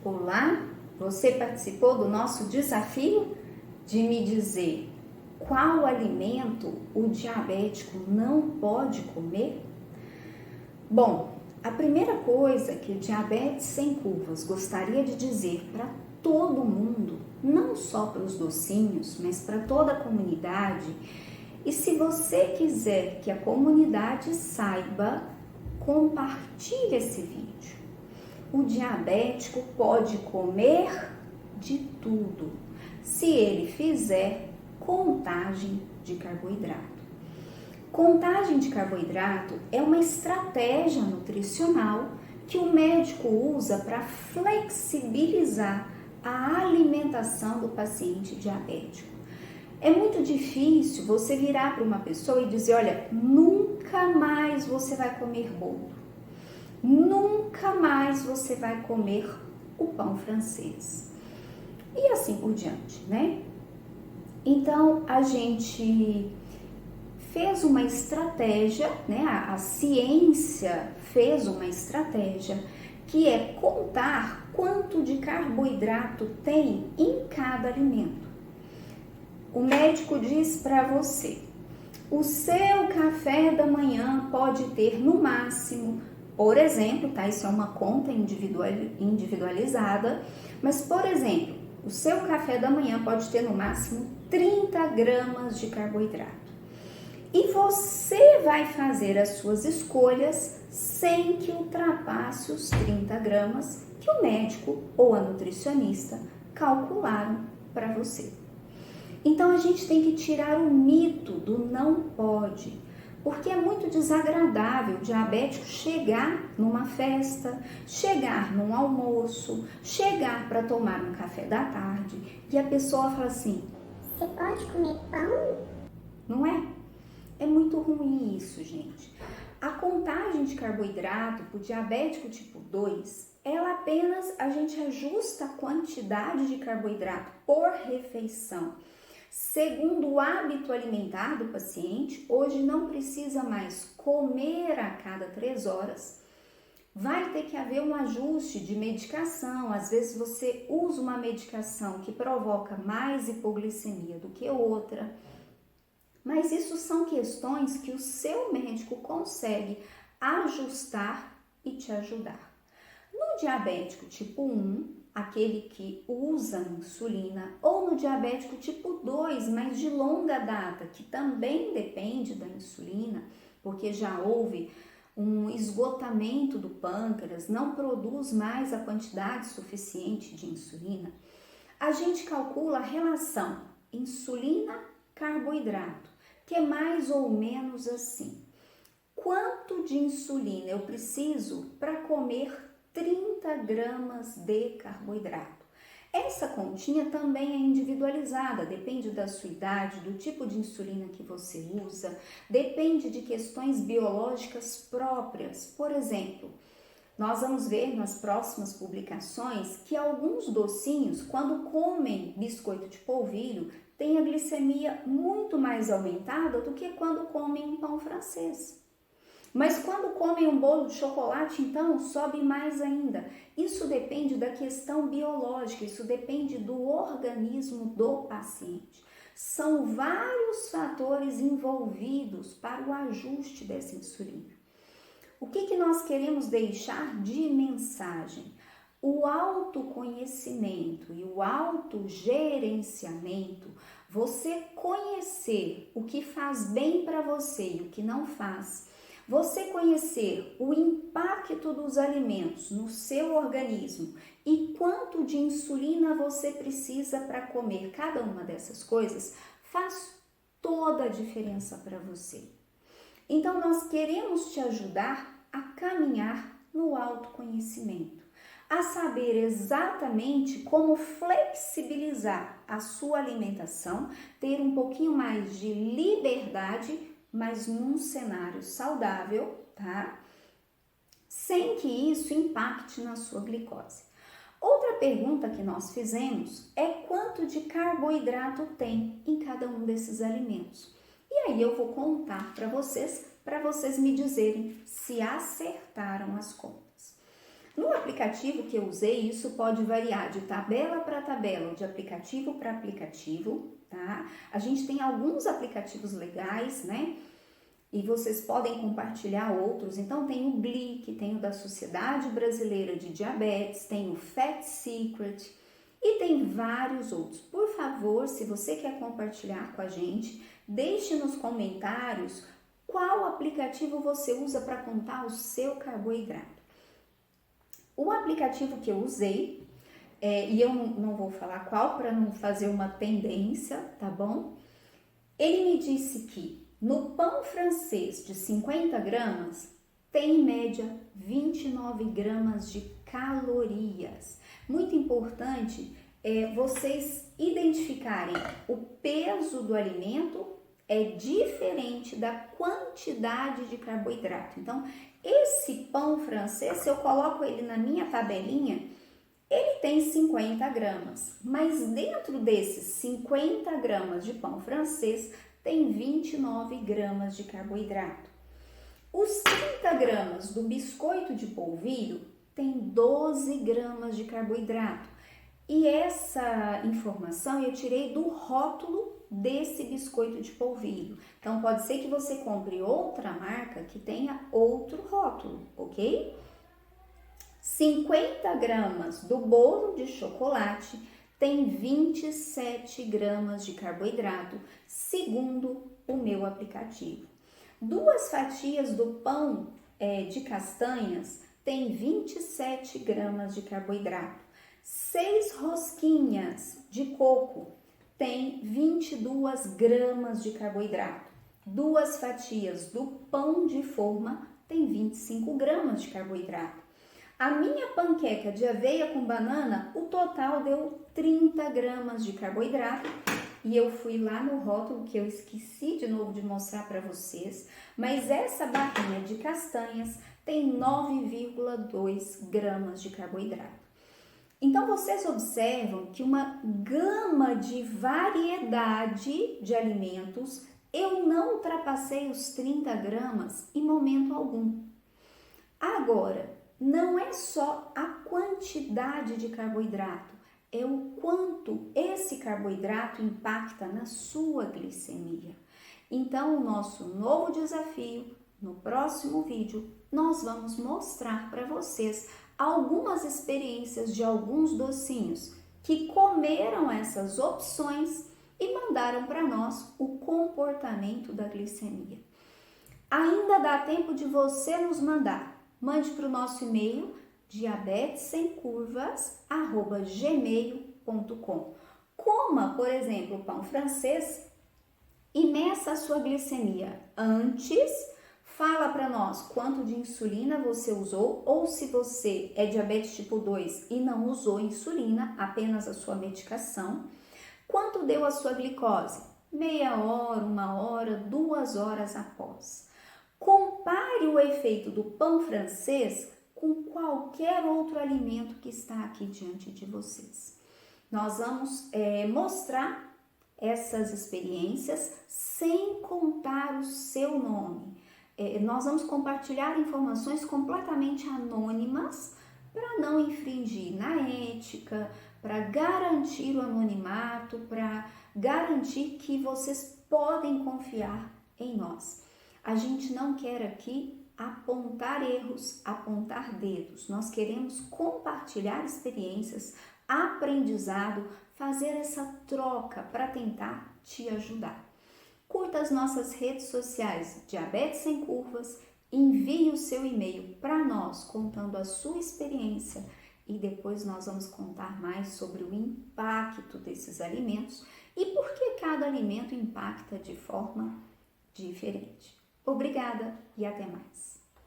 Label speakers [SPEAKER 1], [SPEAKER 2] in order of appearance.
[SPEAKER 1] Olá, você participou do nosso desafio de me dizer qual alimento o diabético não pode comer? Bom, a primeira coisa que o Diabetes Sem Curvas gostaria de dizer para todo mundo, não só para os docinhos, mas para toda a comunidade, e se você quiser que a comunidade saiba, compartilhe esse vídeo. O diabético pode comer de tudo, se ele fizer contagem de carboidrato. Contagem de carboidrato é uma estratégia nutricional que o médico usa para flexibilizar a alimentação do paciente diabético. É muito difícil você virar para uma pessoa e dizer, olha, nunca mais você vai comer bolo. Nunca mais você vai comer o pão francês. E assim por diante, né? Então, a gente fez uma estratégia, né? A ciência fez uma estratégia que é contar quanto de carboidrato tem em cada alimento. O médico diz para você, o seu café da manhã pode ter no máximo, por exemplo, tá? Isso é uma conta individualizada, mas, por exemplo, o seu café da manhã pode ter no máximo 30 gramas de carboidrato. E você vai fazer as suas escolhas sem que ultrapasse os 30 gramas que o médico ou a nutricionista calcularam para você. Então, a gente tem que tirar o mito do não pode, porque é muito desagradável o diabético chegar numa festa, chegar num almoço, chegar para tomar um café da tarde e a pessoa fala assim,
[SPEAKER 2] você pode comer pão?
[SPEAKER 1] não é? É muito ruim isso, gente. A contagem de carboidrato para o diabético tipo 2, ela apenas, a gente ajusta a quantidade de carboidrato por refeição. Segundo o hábito alimentar do paciente, hoje não precisa mais comer a cada 3 horas. Vai ter que haver um ajuste de medicação. Às vezes você usa uma medicação que provoca mais hipoglicemia do que outra. Mas isso são questões que o seu médico consegue ajustar e te ajudar. No diabético tipo 1, aquele que usa insulina, ou no diabético tipo 2, mas de longa data, que também depende da insulina, porque já houve um esgotamento do pâncreas, não produz mais a quantidade suficiente de insulina, a gente calcula a relação insulina-carboidrato, que é mais ou menos assim. Quanto de insulina eu preciso para comer 30 gramas de carboidrato? Essa continha também é individualizada, depende da sua idade, do tipo de insulina que você usa, depende de questões biológicas próprias. Por exemplo, nós vamos ver nas próximas publicações que alguns docinhos, quando comem biscoito de polvilho, têm a glicemia muito mais aumentada do que quando comem um pão francês. Mas quando comem um bolo de chocolate, então, sobe mais ainda. Isso depende da questão biológica, isso depende do organismo do paciente. São vários fatores envolvidos para o ajuste dessa insulina. O que nós queremos deixar de mensagem? O autoconhecimento e o autogerenciamento, você conhecer o que faz bem para você e o que não faz, você conhecer o impacto dos alimentos no seu organismo e quanto de insulina você precisa para comer cada uma dessas coisas, faz toda a diferença para você. Então, nós queremos te ajudar a caminhar no autoconhecimento, a saber exatamente como flexibilizar a sua alimentação, ter um pouquinho mais de liberdade, mas num cenário saudável, tá? Sem que isso impacte na sua glicose. Outra pergunta que nós fizemos é quanto de carboidrato tem em cada um desses alimentos. E aí eu vou contar para vocês me dizerem se acertaram as contas. No aplicativo que eu usei, isso pode variar de tabela para tabela, de aplicativo para aplicativo, tá? A gente tem alguns aplicativos legais, né? E vocês podem compartilhar outros. Então, tem o Glic, tem o da Sociedade Brasileira de Diabetes, tem o Fat Secret e tem vários outros. Por favor, se você quer compartilhar com a gente, deixe nos comentários qual aplicativo você usa para contar o seu carboidrato. O aplicativo que eu usei, e eu não vou falar qual para não fazer uma tendência, tá bom? Ele me disse que no pão francês de 50 gramas tem em média 29 gramas de calorias. Muito importante vocês identificarem o peso do alimento é diferente da quantidade de carboidrato. Então, esse pão francês, se eu coloco ele na minha tabelinha, ele tem 50 gramas, mas dentro desses 50 gramas de pão francês, tem 29 gramas de carboidrato. Os 30 gramas do biscoito de polvilho tem 12 gramas de carboidrato. E essa informação eu tirei do rótulo desse biscoito de polvilho. Então, pode ser que você compre outra marca que tenha outro rótulo, ok? 50 gramas do bolo de chocolate tem 27 gramas de carboidrato, segundo o meu aplicativo. 2 fatias do pão de castanhas tem 27 gramas de carboidrato. 6 rosquinhas de coco tem 22 gramas de carboidrato. 2 fatias do pão de forma tem 25 gramas de carboidrato. A minha panqueca de aveia com banana, o total deu 30 gramas de carboidrato. E eu fui lá no rótulo, que eu esqueci de novo de mostrar para vocês, mas essa barrinha de castanhas tem 9,2 gramas de carboidrato. Então, vocês observam que uma gama de variedade de alimentos, eu não ultrapassei os 30 gramas em momento algum. Agora, não é só a quantidade de carboidrato, é o quanto esse carboidrato impacta na sua glicemia. Então, o nosso novo desafio, no próximo vídeo, nós vamos mostrar para vocês algumas experiências de alguns docinhos que comeram essas opções e mandaram para nós o comportamento da glicemia. Ainda dá tempo de você nos mandar. Mande para o nosso e-mail diabetessemcurvas@gmail.com. Coma, por exemplo, o pão francês e meça a sua glicemia antes. Fala para nós quanto de insulina você usou, ou se você é diabetes tipo 2 e não usou insulina, apenas a sua medicação. Quanto deu a sua glicose? Meia hora, 1 hora, 2 horas após. Compare o efeito do pão francês com qualquer outro alimento que está aqui diante de vocês. Nós vamos mostrar essas experiências sem contar o seu nome. Nós vamos compartilhar informações completamente anônimas para não infringir na ética, para garantir o anonimato, para garantir que vocês podem confiar em nós. A gente não quer aqui apontar erros, apontar dedos. Nós queremos compartilhar experiências, aprendizado, fazer essa troca para tentar te ajudar. Curta as nossas redes sociais, Diabetes Sem Curvas, envie o seu e-mail para nós contando a sua experiência e depois nós vamos contar mais sobre o impacto desses alimentos e por que cada alimento impacta de forma diferente. Obrigada e até mais!